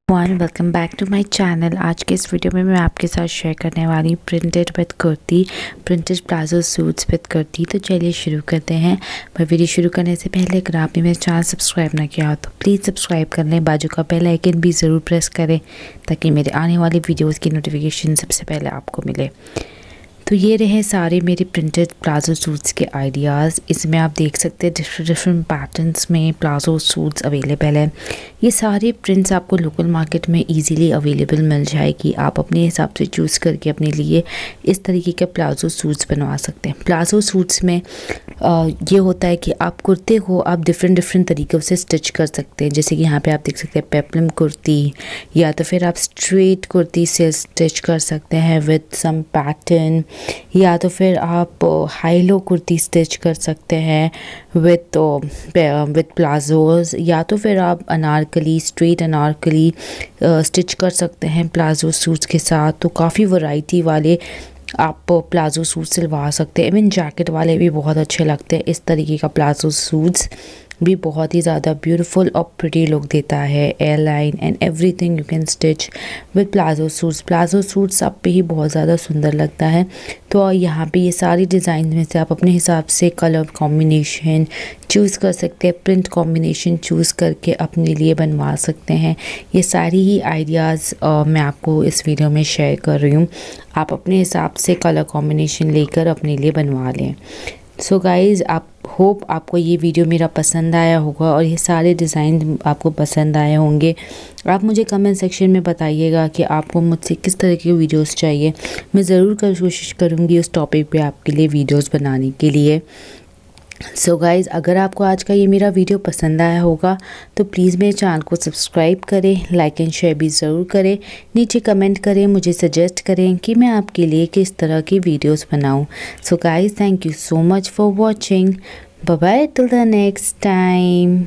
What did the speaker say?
Welcome back to my channel. आज के इस वीडियो में मैं आपके साथ शेयर करने वाली printed with kurti, printed palazzo suits with kurti. तो चलिए शुरू करते हैं। पर वीडियो शुरू करने से पहले अगर आपने मेरे चैनल सब्सक्राइब ना किया हो तो प्लीज़ सब्सक्राइब कर लें, बाजू का बेल आइकन भी ज़रूर प्रेस करें ताकि मेरे आने वाली वीडियोज़ की नोटिफिकेशन सबसे पहले आपको मिले। तो ये रहे सारे मेरे प्रिंटेड प्लाजो सूट्स के आइडियाज़। इसमें आप देख सकते हैं डिफरेंट पैटर्न्स में प्लाजो सूट्स अवेलेबल है। ये सारे प्रिंट्स आपको लोकल मार्केट में इजीली अवेलेबल मिल जाएगी। आप अपने हिसाब से चूज़ करके अपने लिए इस तरीके के प्लाजो सूट्स बनवा सकते हैं। प्लाजो सूट्स में ये होता है कि आप कुर्ते को आप डिफरेंट तरीक़ों से स्टिच कर सकते हैं। जैसे कि यहाँ पे आप देख सकते हैं पेप्लम कुर्ती, या तो फिर आप स्ट्रेट कुर्ती से स्टिच कर सकते हैं विद सम पैटर्न, या तो फिर आप हाई लो कुर्ती स्टिच कर सकते हैं विद प्लाजोज़, या तो फिर आप अनारकली, स्ट्रेट अनारकली स्टिच कर सकते हैं प्लाजो सूट्स के साथ। तो काफ़ी वैरायटी वाले आप प्लाजो सूट सिलवा सकते हैं। इवन जैकेट वाले भी बहुत अच्छे लगते हैं। इस तरीके का प्लाजो सूट्स भी बहुत ही ज़्यादा ब्यूटीफुल और प्रिटी लुक देता है। Air line and everything you can stitch with palazzo suits. Palazzo suits आप पे ही बहुत ज़्यादा सुंदर लगता है। तो यहाँ पे ये सारी डिज़ाइन में से आप अपने हिसाब से कलर कॉम्बिनेशन चूज़ कर सकते हैं, प्रिंट कॉम्बिनेशन चूज़ करके अपने लिए बनवा सकते हैं। ये सारी ही आइडियाज़ मैं आपको इस वीडियो में शेयर कर रही हूँ। आप अपने हिसाब से कलर कॉम्बिनेशन लेकर अपने लिए बनवा लें। सो गाइज़, आप होप आपको ये वीडियो मेरा पसंद आया होगा और ये सारे डिज़ाइन आपको पसंद आए होंगे। आप मुझे कमेंट सेक्शन में बताइएगा कि आपको मुझसे किस तरह के वीडियोस चाहिए। मैं ज़रूर कोशिश करूँगी उस टॉपिक पे आपके लिए वीडियोस बनाने के लिए। सो गाइज़, अगर आपको आज का ये मेरा वीडियो पसंद आया होगा तो प्लीज़ मेरे चैनल को सब्सक्राइब करें, लाइक एंड शेयर भी ज़रूर करें। नीचे कमेंट करें, मुझे सजेस्ट करें कि मैं आपके लिए किस तरह की वीडियोस बनाऊं। So guys, thank you so much for watching. Bye bye till the next time.